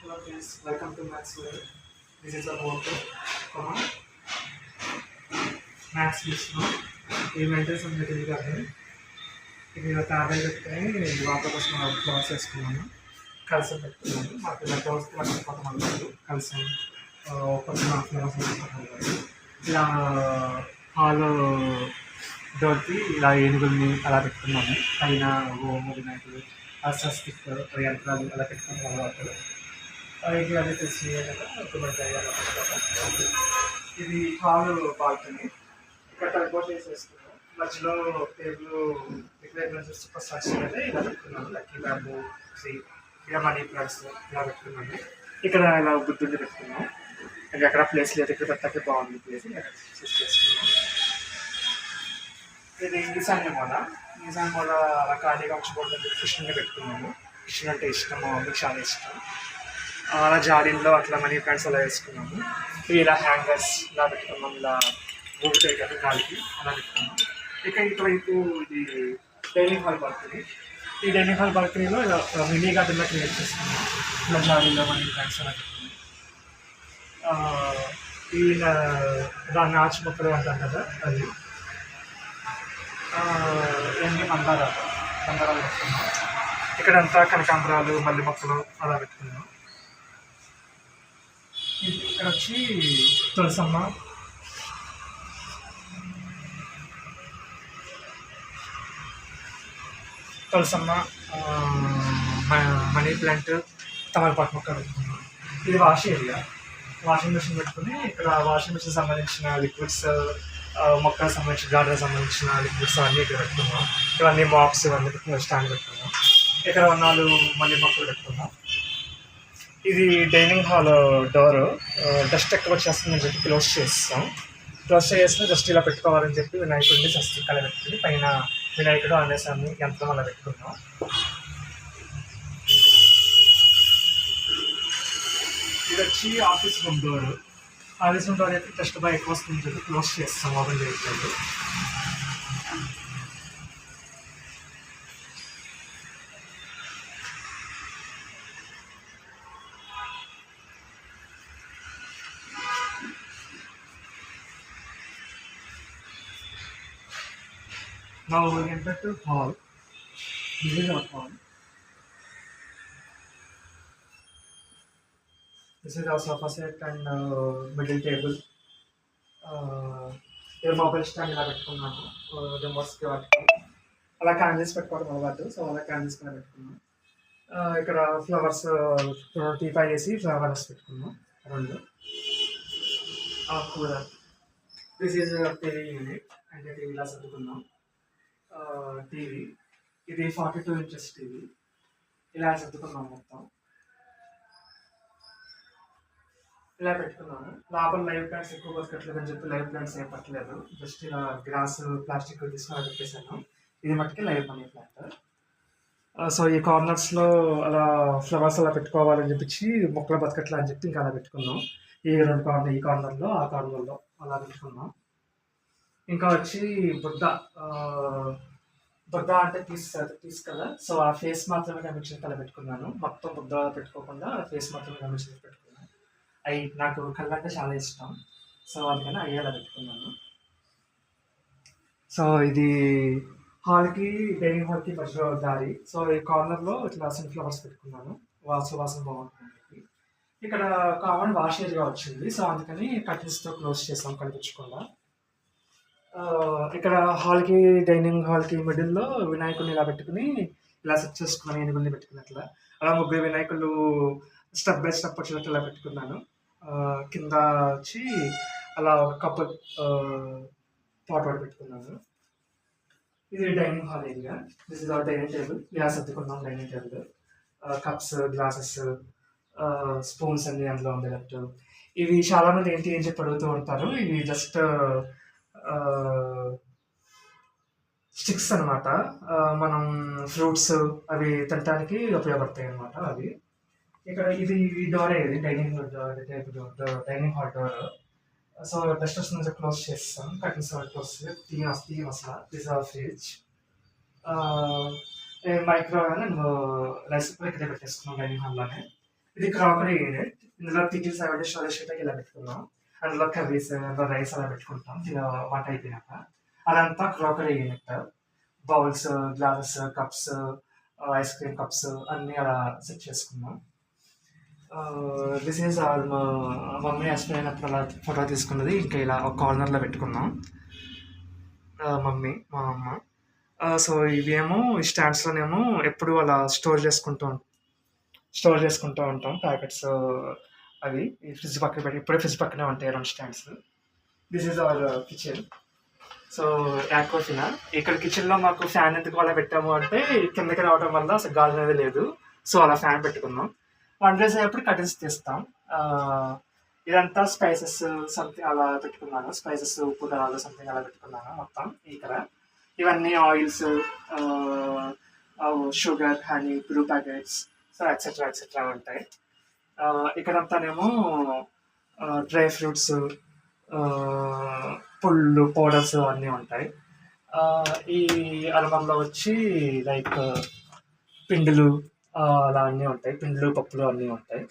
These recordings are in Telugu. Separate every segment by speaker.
Speaker 1: Hello friends, welcome to Maths World. This is about maths విషయం ఈ మెంటల్ సబ్జెక్ట్ ఇది కాదు. ఇది ఒక ఆదాయ పెట్టుకొని వాటర్ కోసం క్లాస్ వేసుకున్నాను. కలిసి పెట్టుకున్నాను. మాకు ఇలా క్లాస్ కొంతమంది కలిసి కొంచెం ఫ్లవర్స్ ఇలా హాల్ డోర్కి ఇలా ఏనుగుల్ని అలా పెట్టుకున్నాము. పైన ఓము వినాయకుడు స్వస్తిక్ యంత్రాలు అలా పెట్టుకుని అలవాటు ఇది అది తెలిసి ఇది హాల్ బాల్కనీ. ఇక్కడ టైపోర్ట్ వేసేసుకున్నాం. మధ్యలో టేబుల్ ఇక్కడ సూపర్ స్టార్స్ అయితే ఇలా పెట్టుకున్నాను. లక్కీ బ్యాంబూ శ్రీ ఇలా మనీ ప్లాంట్స్ ఇలా పెట్టుకున్నాను. ఇక్కడ ఇలా బుద్ధుడిని పెట్టుకున్నాం. అది అక్కడ ప్లేస్ లేదు, ఇక్కడ పెట్టకే బాగుంది ప్లేస్ చూస్ చేసుకున్నాం. ఇది ఈశాన్యమూల అలా ఖాళీగా ఉంచకూడదు. కృష్ణుని పెట్టుకున్నాము. కృష్ణుడు అంటే ఇష్టం, మీకు చాలా ఇష్టం. అలా జాడీల్లో అట్లా మనీ ప్లాంట్స్ అలా వేసుకున్నాము. ఇవి ఇలా హ్యాంగర్స్ ఇలా పెట్టుకున్నాం. ఇలా ఊగుతాయి కదా గాలికి అలా పెట్టుకున్నాం. ఇక ఇటువైపు ఇది డైనింగ్ హాల్ బాల్కనీ. ఈ డైనింగ్ హాల్ బాల్కనీలో ఇలా మినీ గార్డెన్లో క్రియేట్ చేసుకున్నాం. ఇలా జాడీల్లో మనీ ప్లాంట్స్ అలా పెట్టుకున్నాం. ఈ దాన్ని ఆచి మొక్కలు అంటారు కదా అది ఇవన్నీ మందారాలు పెట్టుకున్నాం. ఇక్కడంతా కనకాంబరాలు మల్లె మొక్కలు అలా పెట్టుకున్నాం. ఇక్కడ వచ్చి తులసమ్మ, మనీ ప్లాంట్, తమలపాకు మొక్క పెట్టుకున్నాం. ఇది వాష్ ఏరియా. వాషింగ్ మిషన్ పెట్టుకుని ఇక్కడ వాషింగ్ మిషన్ సంబంధించిన లిక్విడ్స్, మొక్కలకు సంబంధించిన గార్డెన్కి సంబంధించిన లిక్విడ్స్ అన్నీ ఇక్కడ పెట్టుకున్నాం. ఇవన్నీ బాక్స్ ఇవన్నీ స్టాండ్ పెట్టుకున్నాం. ఇక్కడ ఉన్నాళ్ళు మళ్ళీ మొక్కలు పెట్టుకున్నాం. ఇది డైనింగ్ హాల్ డోర్. డస్ట్ ఎక్కువ వచ్చేస్తుందని చెప్పి క్లోజ్ చేస్తాం. క్లోజ్ చేస్తే జస్ట్ ఇలా పెట్టుకోవాలని చెప్పి వినాయకుడిని స్వస్తిక్ అలా పెట్టుకుని పైన వినాయకుడు ఆంజనేయస్వామి యంత్రం అలా పెట్టుకున్నాం. ఇది వచ్చి office room door. Office room door అయితే డస్ట్ బాగా ఎక్కువ వస్తుందని చెప్పి క్లోజ్ చేస్తాం, ఓపెన్ చేయట్లేదు. Now we enter to hall. This is our hall. This is our sofa set and middle table. Here mobile stand ఇలా పెట్టుకున్నాము. రిమోట్స్కి వాటికి అలా క్యాండిల్స్ పెట్టుకోవడం అలవాటు. సో అలా క్యాండిల్స్ కూడా పెట్టుకున్నాం. ఇక్కడ ఫ్లవర్స్ టీపై వేసి ఫ్లవర్స్ పెట్టుకున్నాం రెండు. కూర. This is TV unit. అంటే టీవీ ఇలా సర్దుకున్నాం. టీవీ ఇది 42 inches టీవీ. ఇలా సర్దుకున్నాం మొత్తం. ఇలా పెట్టుకున్నాము. లోపల లైవ్ ప్లాంట్స్ ఎక్కువ బతకట్లేదు అని చెప్పి లైవ్ ప్లాంట్స్ ఏం పట్టలేదు. జస్ట్ ఇలా గ్లాస్ ప్లాస్టిక్ తీసుకుని పెట్టేశాను. ఇది మట్టుకి లైవ్ మనీ ప్లాంట్. సో ఈ కార్నర్స్లో అలా ఫ్లవర్స్ అలా పెట్టుకోవాలని చెప్పించి మొక్కలు బతకట్లే అని చెప్పి ఇంకా అలా పెట్టుకున్నాం. ఈ రెండు కార్నర్, ఈ కార్నర్లో ఆ కార్నర్లో అలా పెట్టుకున్నాం. ఇంకా వచ్చి బుద్ధ అంటే పీస్ కదా. సో ఆ ఫేస్ మాత్రమే కనిపించిన కల పెట్టుకున్నాను. మొత్తం బుద్ధ పెట్టుకోకుండా ఫేస్ మాత్రమే కనిపించిన పెట్టుకున్నాను. అవి నాకు కళ్ళ అంటే చాలా ఇష్టం. సో అందుకని అవి అలా పెట్టుకున్నాను. సో ఇది హాల్కి డైనింగ్ హాల్కి మధ్యలో దారి. సో ఈ కార్నర్లో ఇట్లా సన్ఫ్లవర్స్ పెట్టుకున్నాను. వాసన బాగుంటుంది. ఇక్కడ కామన్ వాష్ ఏరియా వచ్చింది. సో అందుకని కర్టెన్స్తో క్లోజ్ చేసాం కనిపించకుండా. ఇక్కడ హాల్కి డైనింగ్ హాల్కి మిడిల్లో వినాయకుడిని ఇలా పెట్టుకుని ఇలా సెట్ చేసుకున్నాను. ఏనుగుల్ని పెట్టుకున్నట్లా అలా ముగ్గురు వినాయకులు స్టెప్ బై స్టెప్ వచ్చినట్టు ఇలా పెట్టుకున్నాను. కింద వచ్చి అలా కప్పు పాట్ వాడి పెట్టుకున్నాను. ఇది dining hall area. This is our dining table. ఇలా సర్దుకున్నాం dining table. Cups, glasses, spoons అన్ని అందులో ఉండేటట్టు. ఇవి చాలామంది ఏంటి అని చెప్పి అడుగుతూ ఉంటారు. ఇవి జస్ట్ స్టిక్స్ అనమాట. మనం ఫ్రూట్స్ అవి తినడానికి ఉపయోగపడతాయి అనమాట అవి. ఇక్కడ ఇది డోరే, ఇది dining dining hall door. So dust వస్తుంది క్లోజ్ చేస్తాం. కర్టన్స్ క్లోజ్ తీయ అసలు. This are fridge. Microwave and rice cooker ఇక్కడే పెట్టేసుకున్నాం డైనింగ్ హాల్లోనే. ఇది క్రాకరీ యూనిట్. ఇందులో పికిల్స్ అవన్నీ స్టోరేజ్ చేయడానికి ఇలా పెట్టుకున్నాం. అందులో కర్రీస్, అందులో రైస్ అలా పెట్టుకుంటాం వంట అయిపోయినాక. అదంతా crockery unit. Bowls, glasses, cups, ice cream cups అన్నీ అలా సెట్ చేసుకున్నాం. దిస్ ఈజ్ ఆల్ మా మమ్మీ అయినప్పుడు అలా ఫోటో తీసుకున్నది. ఇంకా ఇలా ఒక కార్నర్లో పెట్టుకున్నాం. మమ్మీ, మా అమ్మ. సో ఇవేమో ఈ స్టాండ్స్లోనేమో ఎప్పుడు అలా స్టోర్ చేసుకుంటూ ఉంటాం ప్యాకెట్స్. అవి ఈ ఫ్రిడ్జ్ పక్కన పెట్టి ఇప్పుడే ఫ్రిడ్జ్ పక్కనే ఉంటాయి 2 stands. This is our kitchen. So Aquafina. ఇక్కడ కిచెన్లో మాకు ఫ్యాన్ ఎందుకు అలా పెట్టాము అంటే కిందకి రావడం వల్ల అసలు గాలి అనేది లేదు. సో అలా ఫ్యాన్ పెట్టుకున్నాం. వంట చేసేటప్పుడు కర్టెన్స్ తీస్తాం. ఇదంతా స్పైసెస్ సంథింగ్ అలా పెట్టుకున్నాను. స్పైసెస్, ఉప్పు, కారాలు సంథింగ్ అలా పెట్టుకున్నాను మొత్తం ఇక్కడ. ఇవన్నీ oils, sugar, honey, Bru packets, so etcetera etcetera ఉంటాయి. ఇక్కడంతానేమో డ్రై ఫ్రూట్స్, పుళ్ళు, పౌడర్స్ అన్నీ ఉంటాయి. ఈ అల్మంలో వచ్చి లైక్ పిండిలు అలా అన్నీ ఉంటాయి. పిండిలు, పప్పులు అన్నీ ఉంటాయి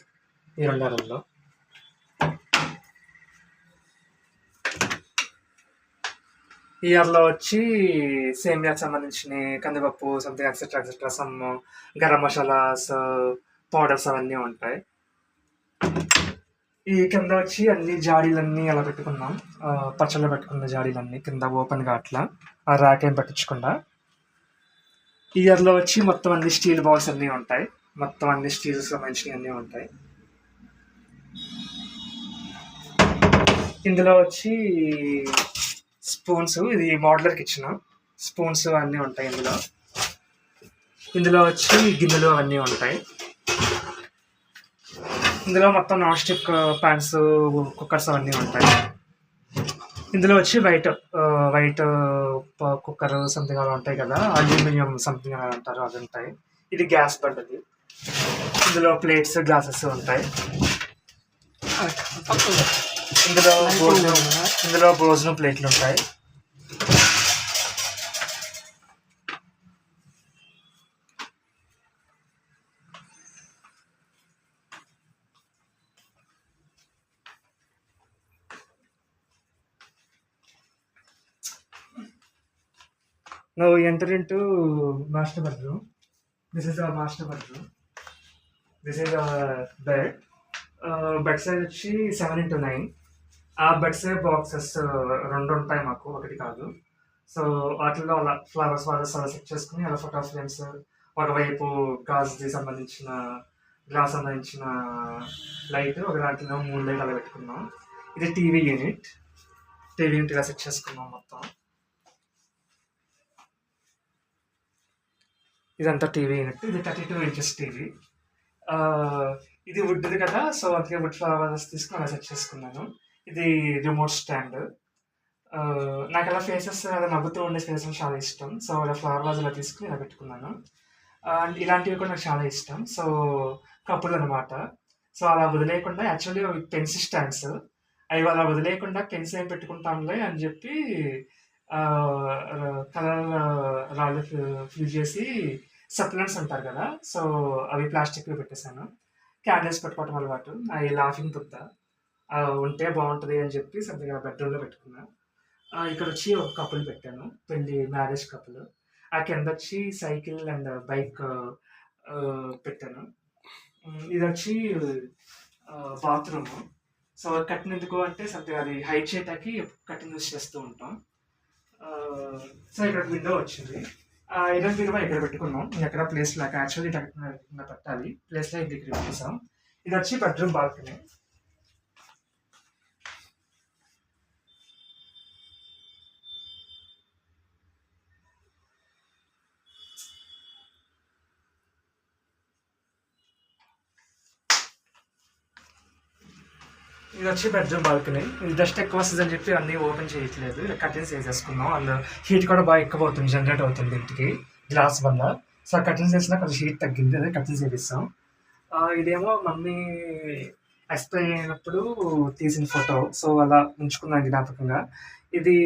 Speaker 1: ఈ 2 అరల్లో. ఈ ఇయర్లో వచ్చి సేమియాకి సంబంధించిన కందిపప్పు something etcetera etcetera, some garam masalas, powders అవన్నీ ఉంటాయి. ఈ కింద వచ్చి అన్ని జాడీలన్నీ అలా పెట్టుకున్నాం. పచ్చళ్ళు పెట్టుకున్న జాడీలన్నీ కింద ఓపెన్గా అట్లా, ఆ ర్యాక్ ఏం పట్టించకుండా. ఈ ఇయర్లో వచ్చి మొత్తం అన్ని స్టీల్ బౌల్స్ అన్నీ ఉంటాయి. మొత్తం అన్ని స్టీల్స్ సంబంధించినవి అన్నీ ఉంటాయి. ఇందులో వచ్చి స్పూన్స్, ఇది మోడ్యులర్ కిచెన్. స్పూన్స్ అన్నీ ఉంటాయి ఇందులో వచ్చి గిన్నెలు అవన్నీ ఉంటాయి. ఇందులో మొత్తం నాన్ స్టిక్ ప్యాన్స్, కుక్కర్స్ అవన్నీ ఉంటాయి. ఇందులో వచ్చి వైట్ కుక్కర్ సంథింగ్ అలా ఉంటాయి కదా, అల్యూమినియం సంథింగ్ అలా అంటారు, అవి ఉంటాయి. ఇది గ్యాస్ బండది. ఇందులో ప్లేట్స్, గ్లాసెస్ ఉంటాయి. ఇందులో భోజనం ప్లేట్లు ఉంటాయి. Now we enter into master bedroom. This is our master bedroom. This is our bed. Bed size వచ్చి 7x9. ఆ బెడ్ సైడ్ బాక్సెస్ 2 ఉంటాయి మాకు, ఒకటి కాదు. సో వాటిల్లో అలా ఫ్లవర్స్ అలా సెట్ చేసుకుని అలా ఫోటో ఫ్రేమ్స్, ఒకవైపు గ్లాస్ సంబంధించిన లైట్, ఒక దాంట్లో 3 లైట్ అలా పెట్టుకున్నాం. ఇది టీవీ యూనిట్ ఇలా సెట్ చేసుకున్నాం మొత్తం. ఇదంతా టీవీ యూనిట్. ఇది 32 inches టీవీ. ఇది వుడ్ది కదా, సో అందుకే వుడ్ ఫ్లవర్స్ తీసుకుని అలా సెట్ చేసుకున్నాను. ఇది రిమోట్ స్టాండ్. నాకు అలా ఫేసెస్ అలా నవ్వుతూ ఉండే ఫేసెస్ చాలా ఇష్టం. సో అలా ఫ్లవర్ వాజ్ అలా తీసుకుని ఇలా పెట్టుకున్నాను. అండ్ ఇలాంటివి కూడా నాకు చాలా ఇష్టం. సో కప్పులు అనమాట. సో అలా వదిలేయకుండా, యాక్చువల్లీ పెన్స్ స్టాండ్స్, అవి అలా వదిలేయకుండా పెన్స్ ఏం పెట్టుకుంటాంలే అని చెప్పి కలర్ రాళ్ళు ఫిల్ చేసి సప్లిమెంట్స్ ఉంటారు కదా, సో అవి ప్లాస్టిక్వి పెట్టేశాను. క్యాండిల్స్ పెట్టుకోవటం అలవాటు. అవి లాఫింగ్ బుద్ధ ఉంటే బాగుంటుంది అని చెప్పి సంథింగ్ బెడ్రూమ్లో పెట్టుకున్నా. ఇక్కడ వచ్చి ఒక కప్పులు పెట్టాను, మ్యారేజ్ కప్పులు. ఆ కింద వచ్చి సైకిల్ అండ్ బైక్ పెట్టాను. ఇది వచ్చి బాత్రూమ్. సో కట్టిన ఎందుకు అంటే సంథింగ్ అది హైట్ చేయటానికి కట్టిన యూస్ చేస్తూ ఉంటాం. సో ఇక్కడ విండో వచ్చింది. ఐరన్ బీరువా ఇక్కడ పెట్టుకున్నాం. ఎక్కడ ప్లేస్ లేక, యాక్చువల్లీ పెట్టాలి ప్లేస్ లో ఇక్కడ పెట్టేసాం. ఇది వచ్చి బెడ్రూమ్ బాల్కనీ. ఇది వచ్చి బెడ్రూమ్ బాల్కనీ. ఇది డస్ట్ ఎక్కువ వస్తుంది అని చెప్పి అన్నీ ఓపెన్ చేయట్లేదు, కర్టెన్స్ వేసేసుకున్నాం. అందులో హీట్ కూడా బాగా ఎక్కువ అవుతుంది, జనరేట్ అవుతుంది ఇంటికి గ్లాస్ వల్ల. సో కర్టెన్స్ వేసినా కొంచెం హీట్ తగ్గింది, అదే కర్టెన్స్ వేపిస్తాం. ఇదేమో మమ్మీ ఎక్స్ప్లెయిన్ అయినప్పుడు తీసిన ఫోటో, సో అలా ఉంచుకున్నాను జ్ఞాపకంగా. ఇది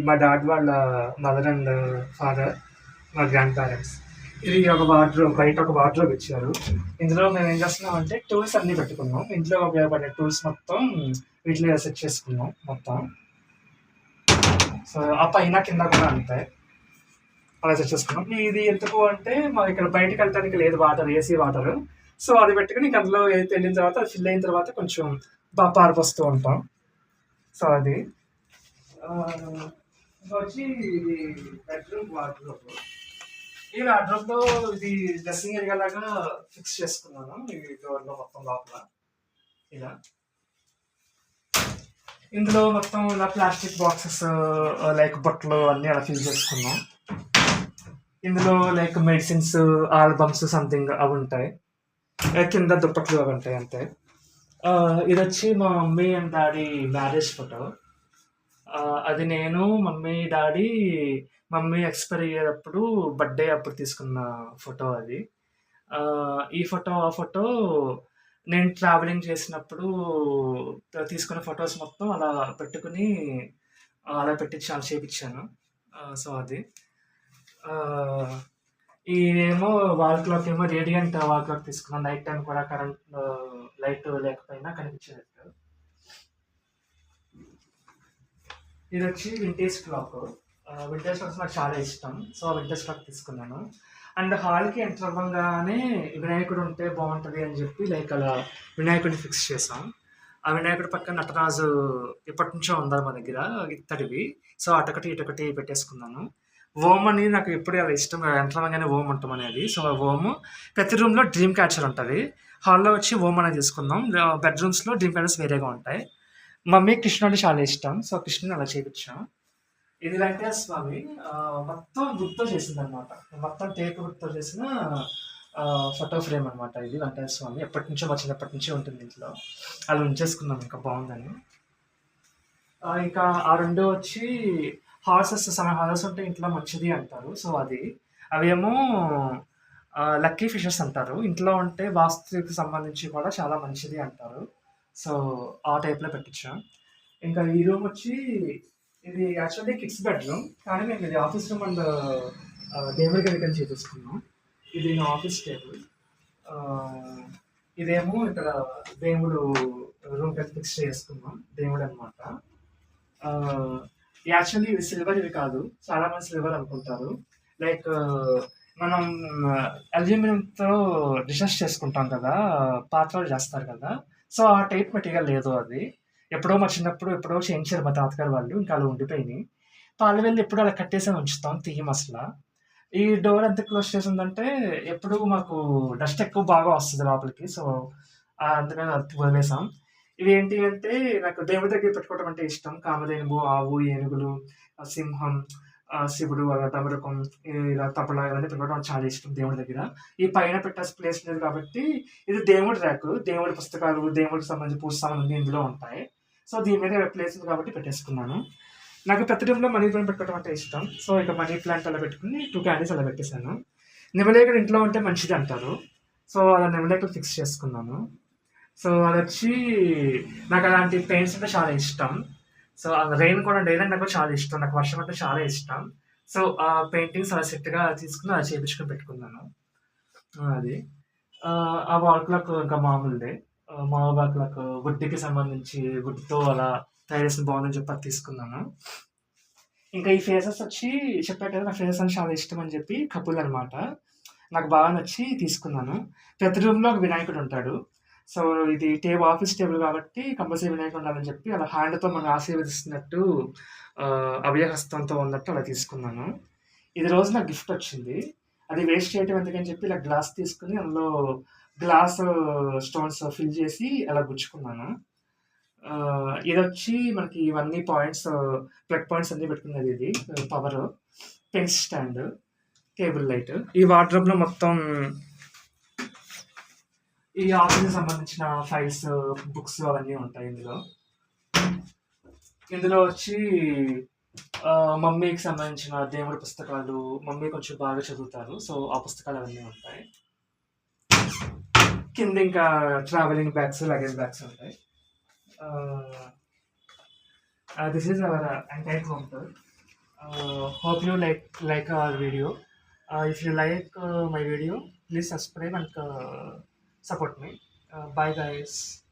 Speaker 1: మా డాడ్ వాళ్ళ మదర్ అండ్ ఫాదర్, మా గ్రాండ్ పేరెంట్స్. ఇది ఒక వార్డ్రోబ్, బయట ఒక వార్డ్రోబ్ ఇచ్చారు. ఇందులో మేము ఏం చేస్తున్నాం అంటే టూల్స్ అన్నీ పెట్టుకున్నాం. ఇంట్లో ఉపయోగపడే టూల్స్ మొత్తం వీటిలో సెట్ చేసుకున్నాం మొత్తం. సో ఆ పైన కింద కూడా అంతే అలా సెట్ చేసుకున్నాం. ఇది ఎందుకు అంటే మాకు ఇక్కడ బయటకు వెళ్ళడానికి లేదు వాటర్, ఏసీ వాటర్. సో అది పెట్టుకుని ఇంక అందులో ఏదైతే వెళ్ళిన తర్వాత అది ఫిల్ అయిన తర్వాత కొంచెం బాగా పారిపోస్తూ ఉంటాం. సో అది ఇంకా వచ్చి ఇది బెడ్రూమ్ వార్డ్రోబ్. ఈ వార్డ్రోబ్లో ఇది డ్రెస్సింగ్ ఏరియా లాగా ఫిక్స్ చేసుకున్నాను ఈ డోర్లో మొత్తం లోపల ఇలా. ఇందులో మొత్తం ఇలా ప్లాస్టిక్ బాక్సెస్ లైక్ బట్టలు అన్నీ అలా ఫిల్ చేసుకున్నాం. ఇందులో లైక్ మెడిసిన్స్, ఆల్బమ్స్ సంథింగ్ అవి ఉంటాయి. కింద దుప్పట్లు అవి ఉంటాయి అంతే. ఇది వచ్చి మా mummy and daddy marriage photo. అది నేను, మమ్మీ ఎక్స్పైర్ అయ్యేటప్పుడు బర్త్డే అప్పుడు తీసుకున్న ఫోటో అది. ఈ ఫోటో, ఆ ఫోటో నేను ట్రావెలింగ్ చేసినప్పుడు తీసుకున్న ఫొటోస్ మొత్తం అలా పెట్టుకుని అలా పెట్టించి అలా చేపించాను. సో అది. ఇదేమో వాల్ క్లాక్, ఏమో రేడియంట్ వాల్ క్లాక్ తీసుకున్నాను. నైట్ టైం కూడా కరెంట్ లైట్ లేకపోయినా కనిపించేటట్టు. ఇది వచ్చి వింటేజ్ క్లాక్. వింటేజ్ క్లాక్స్ నాకు చాలా ఇష్టం. సో వింటేజ్ క్లాక్ తీసుకున్నాను. అండ్ హాల్కి ఎంటర్ అవ్వగానే వినాయకుడు ఉంటే బాగుంటుంది అని చెప్పి లైక్ అలా వినాయకుడిని ఫిక్స్ చేసాం. ఆ వినాయకుడి పక్కన నటరాజు ఎప్పటి నుంచో ఉండాలి మా దగ్గర, ఇత్తడివి. సో అటొకటి ఇటొకటి పెట్టేసుకున్నాను. ఓం అనేది నాకు ఎప్పుడు అలా ఇష్టం, ఎంటర్ అవ్వగానే ఓం ఉంటాం అనేది. సో ఓము ప్రతి రూమ్లో డ్రీమ్ క్యాచర్ ఉంటుంది. హాల్లో వచ్చి ఓం అనేది తీసుకుందాం. బెడ్రూమ్స్లో డ్రీమ్ క్యాచర్స్ వేరేగా ఉంటాయి. మమ్మీ కృష్ణుడు చాలా ఇష్టం. సో కృష్ణుని అలా చేయించాం. ఇది వెంకటేశ్వర స్వామి మొత్తం గుర్తు చేసింది అనమాట. మొత్తం టేకు గుర్తు చేసిన ఫోటో ఫ్రేమ్ అనమాట. ఇది వెంకటేశ్వర స్వామి ఎప్పటి నుంచో, మా చిన్నప్పటి నుంచో ఉంటుంది ఇంట్లో. అలా ఉంచేసుకున్నాం, ఇంకా బాగుందని. ఇంకా ఆ రెండు వచ్చి హార్సెస్ ఉంటే ఇంట్లో మంచిది అంటారు. సో అది అవేమో లక్కీ ఫిషెస్ అంటారు. ఇంట్లో ఉంటే వాస్తుకి సంబంధించి కూడా చాలా మంచిది అంటారు. సో ఆ టైప్లో పెట్టించాం. ఇంకా ఈ రూమ్ వచ్చి ఇది యాక్చువల్లీ కిడ్స్ బెడ్రూమ్, కానీ మేము ఇది ఆఫీస్ రూమ్ అండ్ దేవుడి గదికని చేపించుకున్నాం. ఇది నా ఆఫీస్ టేబుల్. ఇదేమో ఇక్కడ దేవుడు రూమ్ కింద ఫిక్స్ చేసుకున్నాం, దేవుడు అనమాట. యాక్చువల్లీ ఇవి సిల్వర్, ఇవి కాదు. చాలా మంది సిల్వర్ అనుకుంటారు. లైక్ మనం అల్యూమినియంతో డిషెస్ చేసుకుంటాం కదా, పాత్రలు చేస్తారు కదా. సో ఆ టైప్ మెటీరియల్ లేదు అది. ఎప్పుడో మా చిన్నప్పుడు ఎప్పుడో చేయించారు మా తాతగారు వాళ్ళు, ఇంకా అలా ఉండిపోయినాయి. పాలు వెళ్ళి ఎప్పుడు అలా కట్టేసి ఉంచుతాం, తీయం అసలు. ఈ డోర్ ఎంత క్లోజ్ చేసిందంటే ఎప్పుడు మాకు డస్ట్ ఎక్కువ బాగా వస్తుంది లోపలికి. సో అందుకని అది వదిలేసాం. ఇవి ఏంటి అంటే నాకు దేవుడి దగ్గర పెట్టుకోవడం అంటే ఇష్టం. కామధేనువు, ఆవు, ఏనుగులు, సింహం, శివుడు, అలా డమరుకం, ఇలా తబలా ఇవన్నీ పెట్టుకోవడం చాలా ఇష్టం దేవుడి దగ్గర. ఈ పైన పెట్టే ప్లేస్ లేదు కాబట్టి ఇది దేవుడి ర్యాక్. దేవుడి పుస్తకాలు, దేవుడికి సంబంధించిన పూజ సామాన్లు ఇందులో ఉంటాయి. సో దీని మీద ప్లేస్ ఉంది కాబట్టి పెట్టేసుకున్నాను. నాకు ప్రతి రూమ్లో మనీ ప్లాంట్ పెట్టుకోవడం అంటే ఇష్టం. సో ఇక మనీ ప్లాంట్ అలా పెట్టుకుని 2 క్యాండిల్స్ అలా పెట్టేశాను. నెమలేకుడు ఇంట్లో ఉంటే మంచిది అంటారు. సో అలా నెమలేకుడు ఫిక్స్ చేసుకున్నాను. సో అది వచ్చి నాకు అలాంటి పెయింట్స్ అంటే చాలా ఇష్టం. సో రెయిన్ కూడా, రెయిన్ నాకు చాలా ఇష్టం. నాకు వర్షం అంటే చాలా ఇష్టం. సో ఆ పెయింటింగ్స్ అలా సెట్గా తీసుకుని అలా చేయించుకొని పెట్టుకున్నాను. అది ఆ వాల్ క్లాక్ ఇంకా మామూలుదే. మామూలు వాల్ క్లాక్ వుడ్కి సంబంధించి వుడ్తో అలా తయారు చేసిన బాగుందని చెప్పి అది తీసుకున్నాను. ఇంకా ఈ ఫేసెస్ వచ్చి చెప్పాను కదా, నాకు ఫేసెస్ అని చాలా ఇష్టం అని చెప్పి కపుల్ అనమాట. నాకు బాగా నచ్చి తీసుకున్నాను. ప్రతి రూమ్లో ఒక వినాయకుడు ఉంటాడు. సో ఇది ఆఫీస్ టేబుల్ కాబట్టి కంపల్సరీ వినాయకుడు ఉండాలని చెప్పి అలా హ్యాండ్తో మనం ఆశీర్వదిస్తున్నట్టు, అభయహస్తంతో ఉన్నట్టు అలా తీసుకున్నాను. ఇది రోజు నాకు గిఫ్ట్ వచ్చింది. అది వేస్ట్ చేయటం ఎందుకని చెప్పి ఇలా గ్లాస్ తీసుకుని అందులో గ్లాస్ స్టోన్స్ ఫిల్ చేసి అలా గుచ్చుకున్నాను. ఇది వచ్చి మనకి ఇవన్నీ పాయింట్స్, ప్లగ్ పాయింట్స్ అన్నీ పెట్టుకున్నది. ఇది power, pen stand, cable light. ఈ వార్డ్రోబ్లో మొత్తం ఈ ఆఫీస్కి సంబంధించిన ఫైల్స్, బుక్స్ అవన్నీ ఉంటాయి ఇందులో వచ్చి మమ్మీకి సంబంధించిన దేవుడి పుస్తకాలు, మమ్మీ కొంచెం బాగా చదువుతారు. సో ఆ పుస్తకాలు అవన్నీ ఉంటాయి. కింద ఇంకా ట్రావెలింగ్ బ్యాగ్స్, లగేజ్ బ్యాగ్స్ ఉంటాయి. This is our entire home tour. Hope you like our video. If you like my video, please subscribe and support me. Bye, guys.